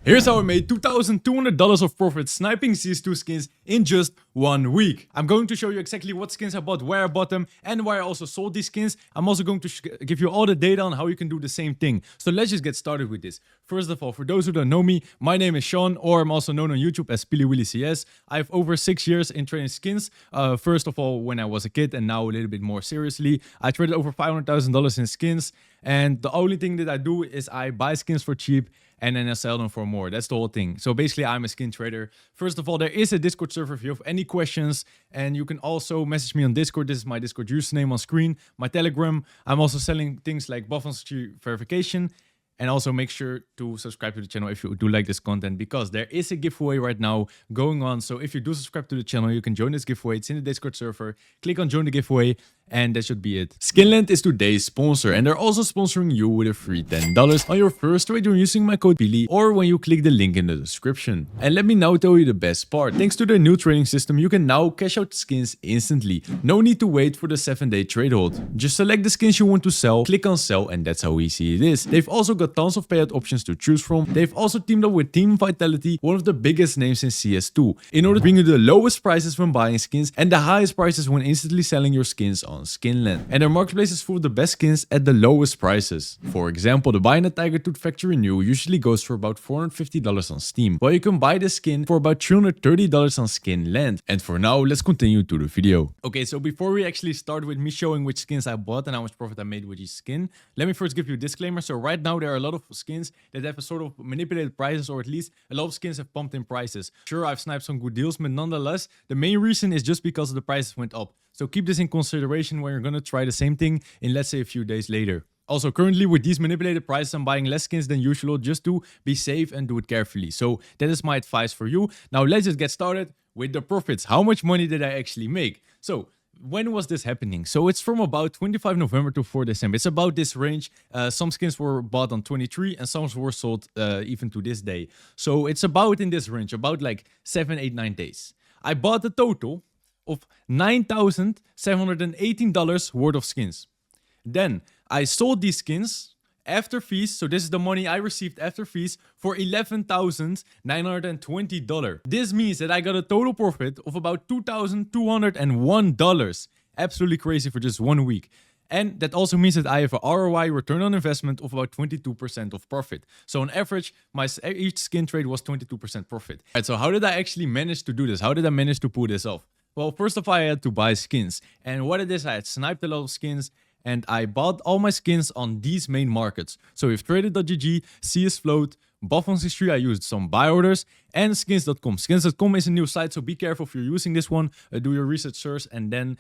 Here's how I made $2,200 of profit sniping CS2 skins in just 1 week. I'm going to show you exactly what skins I bought, where I bought them, and why I also sold these skins. I'm also going to give you all the data on how you can do the same thing. So let's just get started with this. First of all, for those who don't know me, my name is Sean, or I'm also known on YouTube as PiliWillyCS. I have over 6 years in trading skins. First of all, when I was a kid, and now a little bit more seriously. I traded over $500,000 in skins, and the only thing that I do is I buy skins for cheap and then I sell them for more. That's the whole thing. So basically, I'm a skin trader. First of all, there is a Discord server if you have any questions, and you can also message me on Discord. This is my Discord username on screen, my Telegram. I'm also selling things like buff on verification. And also make sure to subscribe to the channel if you do like this content, because there is a giveaway right now going on. So if you do subscribe to the channel, you can join this giveaway. It's in the Discord server. Click on join the giveaway and that should be it. Skinland is today's sponsor, and they're also sponsoring you with a free $10 on your first trade when using my code Pili or when you click the link in the description. And let me now tell you the best part. Thanks to their new trading system, you can now cash out skins instantly. No need to wait for the 7-day trade hold. Just select the skins you want to sell, click on sell, and that's how easy it is. They've also got tons of payout options to choose from. They've also teamed up with Team Vitality, one of the biggest names in CS2, in order to bring you the lowest prices when buying skins and the highest prices when instantly selling your skins on Skinland. And their marketplace is full of the best skins at the lowest prices. For example, the buy in a Tiger Tooth Factory New usually goes for about $450 on Steam, while you can buy this skin for about $330 on Skinland. And for now, let's continue to the video. Okay, so before we actually start with me showing which skins I bought and how much profit I made with each skin, let me first give you a disclaimer. So right now, there are a lot of skins that have a sort of manipulated prices, or at least a lot of skins have pumped in prices. Sure, I've sniped some good deals, but nonetheless, the main reason is just because the prices went up. So keep this in consideration when you're gonna try the same thing in, let's say, a few days later. Also, currently with these manipulated prices, I'm buying less skins than usual just to be safe and do it carefully. So that is my advice for you. Now let's just get started with the profits. How much money did I actually make? So when was this happening? So it's from about 25 November to 4 December. It's about this range. Some skins were bought on 23 and some were sold even to this day. So it's about in this range, about like 7, 8, 9 days. I bought a total of $9,718 worth of skins. Then I sold these skins after fees, so this is the money I received after fees, for $11,920. This means that I got a total profit of about $2,201. Absolutely crazy for just 1 week. And that also means that I have a ROI, return on investment, of about 22% of profit. So on average, each skin trade was 22% profit. Alright, so how did I actually manage to do this? How did I manage to pull this off? Well, first of all, I had to buy skins. And what it is, I had sniped a lot of skins, and I bought all my skins on these main markets. So we have traded.gg, CS Float, Buff on CS3, I used some buy orders, and skins.com. Skins.com is a new site, so be careful if you're using this one. Do your research first and then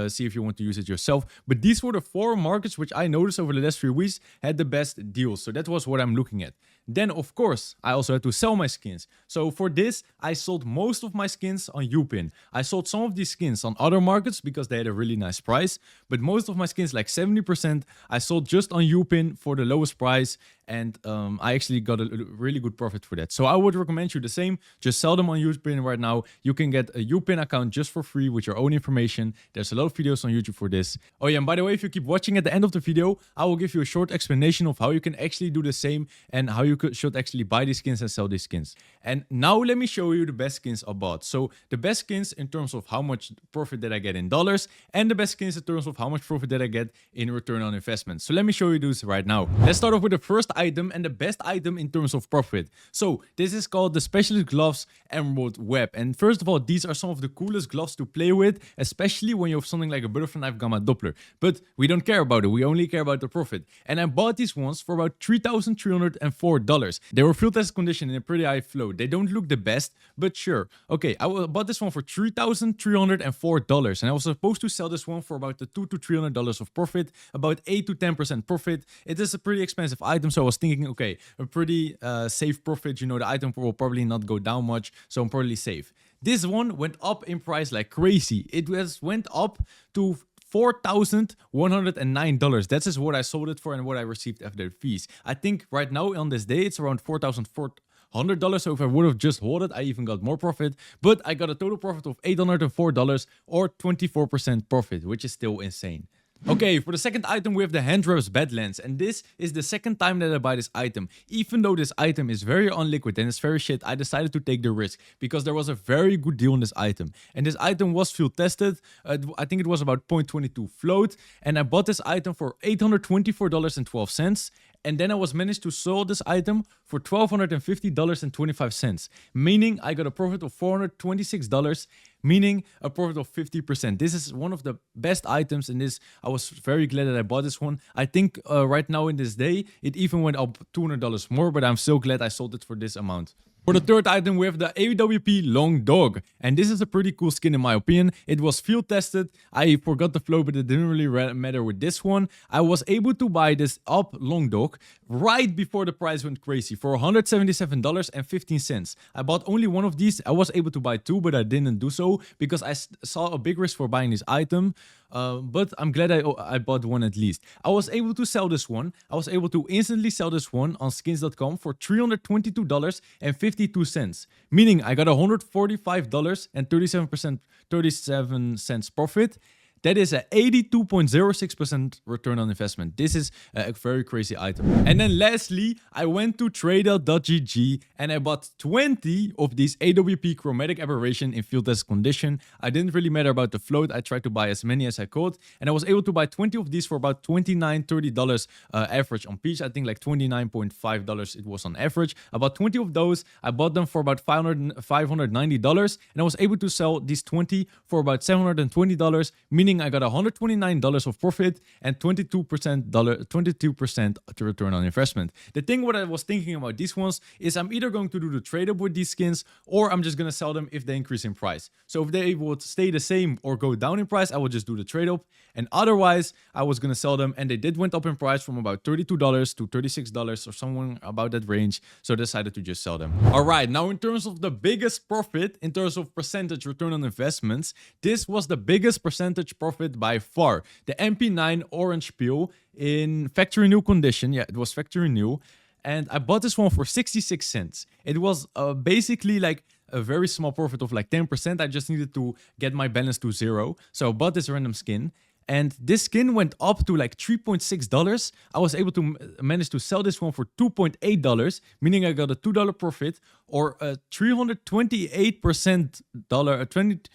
see if you want to use it yourself. But these were the 4 markets which I noticed over the last 3 weeks had the best deals. So that was what I'm looking at. Then, of course, I also had to sell my skins. So for this, I sold most of my skins on Upin. I sold some of these skins on other markets because they had a really nice price. But most of my skins, like 70%, I sold just on Upin for the lowest price. And I actually got a really good profit for that. So I would recommend you the same. Just sell them on Upin right now. You can get a Upin account just for free with your own information. There's a lot of videos on YouTube for this. Oh yeah, and by the way, if you keep watching at the end of the video, I will give you a short explanation of how you can actually do the same and how you should actually buy these skins and sell these skins. And now let me show you the best skins I bought. So the best skins in terms of how much profit that I get in dollars, and the best skins in terms of how much profit that I get in return on investment. So let me show you this right now. Let's start off with the first item and the best item in terms of profit. So this is called the Specialist Gloves Emerald Web. And first of all, these are some of the coolest gloves to play with, especially when you have something like a butterfly knife gamma Doppler. But we don't care about it. We only care about the profit. And I bought these ones for about $3,304. They were field test condition in a pretty high flow. They don't look the best, but sure. Okay, I bought this one for $3,304. And I was supposed to sell this one for about the $200 to $300 of profit, about 8 to 10% profit. It is a pretty expensive item, so I was thinking, okay, a pretty safe profit. You know, the item will probably not go down much, so I'm probably safe. This one went up in price like crazy. It went up to $4,109. That is what I sold it for and what I received after fees. I think right now on this day, it's around $4,400. So if I would have just held it, I even got more profit. But I got a total profit of $804 or 24% profit, which is still insane. Okay, for the second item, we have the Handrest Badlands, and this is the second time that I buy this item. Even though this item is very unliquid and it's very shit, I decided to take the risk because there was a very good deal on this item. And this item was field tested. I think it was about 0.22 float, and I bought this item for $824.12. And then I was managed to sell this item for $1,250.25, meaning I got a profit of $426, meaning a profit of 50%. This is one of the best items in this. I was very glad that I bought this one. I think right now in this day, it even went up $200 more, but I'm so glad I sold it for this amount. For the third item, we have the AWP Long Dog. And this is a pretty cool skin in my opinion. It was field tested. I forgot the flow, but it didn't really matter with this one. I was able to buy this up Long Dog right before the price went crazy for $177.15. I bought only one of these. I was able to buy two, but I didn't do so because I saw a big risk for buying this item. But I'm glad I bought one at least. I was able to sell this one. I was able to instantly sell this one on skins.com for $322.52, meaning I got $145.37 profit. That is a 82.06% return on investment. This is a very crazy item. And then lastly, I went to tradeout.gg and I bought 20 of these AWP Chromatic Aberration in field test condition. I didn't really matter about the float. I tried to buy as many as I could. And I was able to buy 20 of these for about $29, $30 average on Peach. I think like $29.5 it was on average. About 20 of those. I bought them for about $590. And I was able to sell these 20 for about $720, meaning I got $129 of profit and 22% to return on investment. The thing what I was thinking about these ones is I'm either going to do the trade up with these skins or I'm just going to sell them if they increase in price. So if they would stay the same or go down in price, I would just do the trade up. And otherwise, I was going to sell them, and they did went up in price from about $32 to $36 or somewhere about that range. So I decided to just sell them. All right, now in terms of the biggest profit, in terms of percentage return on investments, this was the biggest percentage profit by far. The MP9 Orange Peel in factory new condition. Yeah, it was factory new. And I bought this one for 66 cents. It was basically like a very small profit of like 10%. I just needed to get my balance to zero. So I bought this random skin. And this skin went up to like $3.6. I was able to manage to sell this one for $2.8, meaning I got a $2 profit or a 328%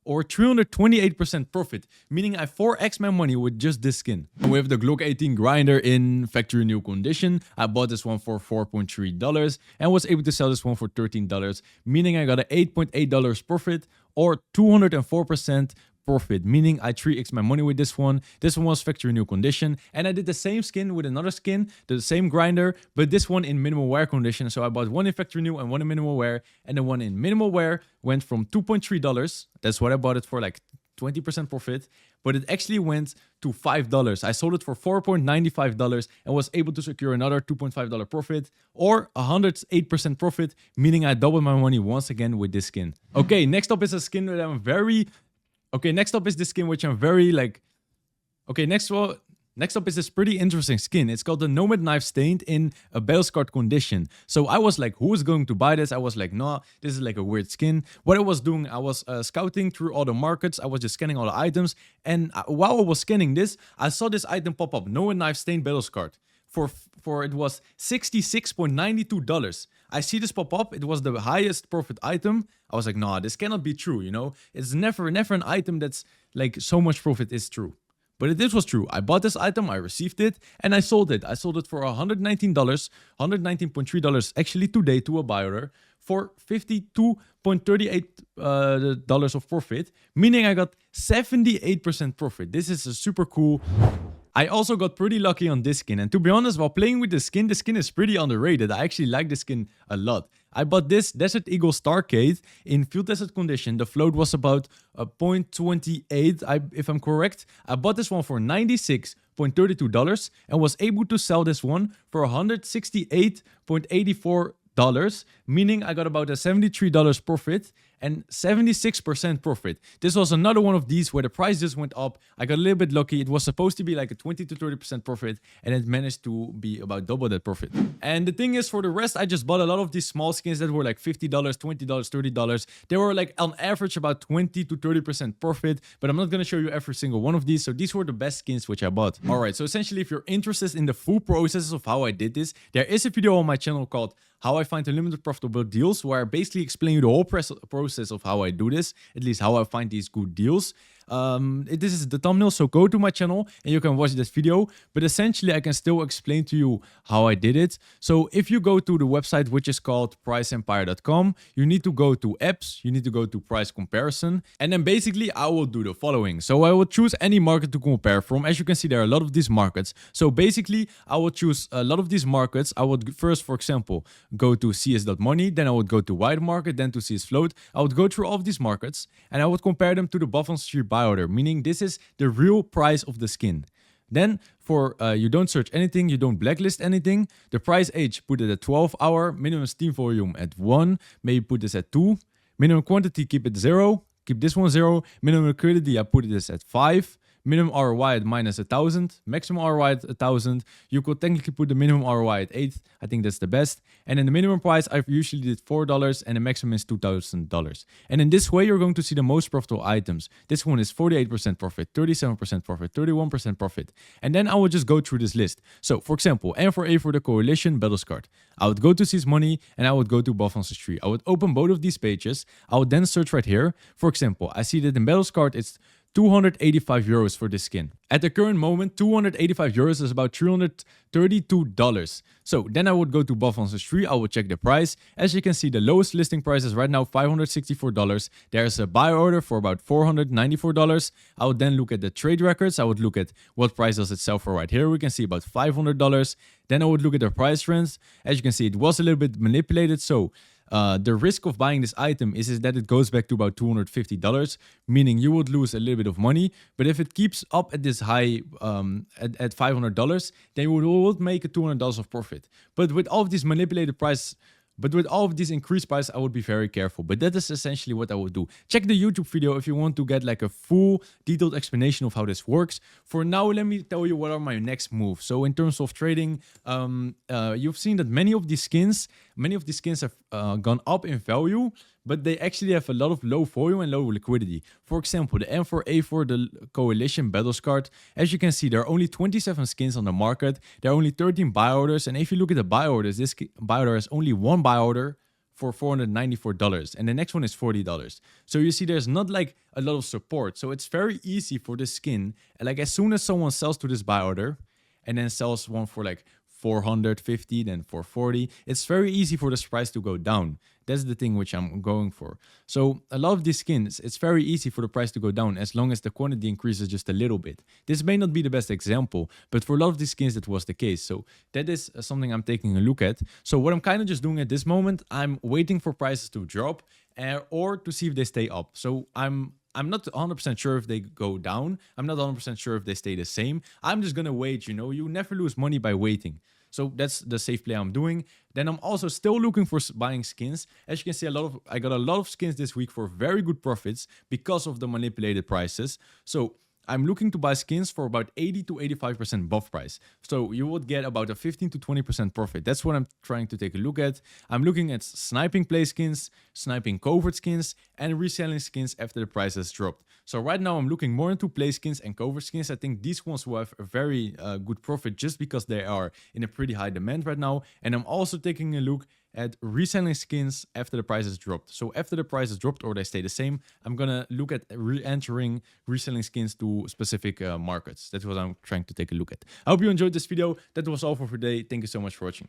or 328% profit, meaning I 4x my money with just this skin. We have the Glock 18 grinder in factory new condition. I bought this one for $4.3 and was able to sell this one for $13, meaning I got an $8.8 profit or 204% profit, meaning I 3x my money with this one. This one was factory new condition, and I did the same skin with another skin, the same grinder, but this one in minimal wear condition. So I bought one in factory new and one in minimal wear, and the one in minimal wear went from $2.3. That's what I bought it for, like 20% profit, but it actually went to $5. I sold it for $4.95 and was able to secure another $2.5 profit or 108% profit, meaning I doubled my money once again with this skin. Okay, next up is a skin that I'm very next up is this skin which I'm very like... Okay, next up is this pretty interesting skin. It's called the Nomad Knife Stained in a Battle Scarred condition. So I was like, who is going to buy this? I was like, no, this is like a weird skin. What I was doing, I was scouting through all the markets. I was just scanning all the items. And while I was scanning this, I saw this item pop up, Nomad Knife Stained Battle Scarred. For it was $66.92. I see this pop up. It was the highest profit item. I was like, nah, this cannot be true, you know? It's never an item that's like so much profit is true. But this was true. I bought this item, I received it, and I sold it. I sold it for $119, $119.3 actually today to a buyer for $52.38 of profit, meaning I got 78% profit. This is a super cool. I also got pretty lucky on this skin, and to be honest, while playing with the skin is pretty underrated. I actually like this skin a lot. I bought this Desert Eagle Starcade in field tested condition. The float was about 0.28, if I'm correct. I bought this one for $96.32 and was able to sell this one for $168.84, meaning I got about a $73 profit. and 76% profit. This was another one of these where the price just went up. I got a little bit lucky. It was supposed to be like a 20 to 30% profit, and it managed to be about double that profit. And the thing is, for the rest, I just bought a lot of these small skins that were like $50, $20, $30. They were like on average about 20 to 30% profit, but I'm not going to show you every single one of these. So these were the best skins which I bought. All right, so essentially, if you're interested in the full process of how I did this, there is a video on my channel called How I Find Unlimited Profitable Deals, where I basically explain you the whole process of how I do this, at least how I find these good deals. This is the thumbnail, so go to my channel and you can watch this video, but essentially I can still explain to you how I did it. So if you go to the website, which is called priceempire.com, you need to go to apps, you need to go to price comparison, and then basically I will do the following. So I will choose any market to compare from. As you can see, there are a lot of these markets. So basically I will choose a lot of these markets. I would first, for example, go to CS.money, then I would go to wide market, then to CS float. I would go through all of these markets and I would compare them to the Buff on Street buy order, meaning this is the real price of the skin. Then for you don't search anything, you don't blacklist anything. The price age, put it at 12 hour, minimum steam volume at 1, maybe put this at 2, minimum quantity, keep it 0, keep this one 0, minimum liquidity, I put this at 5, minimum ROI at minus 1,000, maximum ROI at 1,000. You could technically put the minimum ROI at 8. I think that's the best. And then the minimum price, I've usually did $4 and the maximum is $2,000. And in this way, you're going to see the most profitable items. This one is 48% profit, 37% profit, 31% profit. And then I will just go through this list. So for example, M4A for the Coalition Battles card. I would go to CS Money and I would go to Buff on Street. I would open both of these pages. I would then search right here. For example, I see that in Battles card, it's 285 euros for this skin. At the current moment, 285 euros is about $332. So then I would go to Buff on the Street, I would check the price. As you can see, the lowest listing price is right now $564. There's a buy order for about $494. I would then look at the trade records. I would look at what price does it sell for right here. We can see about $500. Then I would look at the price trends. As you can see, it was a little bit manipulated. So the risk of buying this item is that it goes back to about $250, meaning you would lose a little bit of money. But if it keeps up at this high, at $500, then you would make a $200 of profit. But with all of these manipulated prices, but with all of these increased prices, I would be very careful. But that is essentially what I would do. Check the YouTube video if you want to get like a full detailed explanation of how this works. For now, let me tell you what are my next moves. So in terms of trading, you've seen that many of these skins have gone up in value, but they actually have a lot of low volume and low liquidity. For example, the M4A for the Coalition Battles card, as you can see, there are only 27 skins on the market. There are only 13 buy orders. And if you look at the buy orders, this buy order has only one buy order for $494. And the next one is $40. So you see, there's not like a lot of support. So it's very easy for this skin. And like as soon as someone sells to this buy order and then sells one for like 450, then 440, it's very easy for this price to go down. That's the thing which I'm going for. So a lot of these skins, it's very easy for the price to go down as long as the quantity increases just a little bit. This may not be the best example, but for a lot of these skins, that was the case. So that is something I'm taking a look at. So what I'm kind of just doing at this moment, I'm waiting for prices to drop or to see if they stay up. So I'm not 100% sure if they go down. I'm not 100% sure if they stay the same. I'm just going to wait, you know, you never lose money by waiting. So that's the safe play I'm doing. Then I'm also still looking for buying skins. As you can see, I got a lot of skins this week for very good profits because of the manipulated prices. So I'm looking to buy skins for about 80 to 85% buff price. So you would get about a 15 to 20% profit. That's what I'm trying to take a look at. I'm looking at sniping play skins, sniping covert skins, and reselling skins after the price has dropped. So right now I'm looking more into play skins and covert skins. I think these ones will have a very good profit just because they are in a pretty high demand right now. And I'm also taking a look at reselling skins after the price has dropped. So after the price has dropped or they stay the same, I'm gonna look at re-entering reselling skins to specific markets. That's what I'm trying to take a look at. I hope you enjoyed this video. That was all for today. Thank you so much for watching.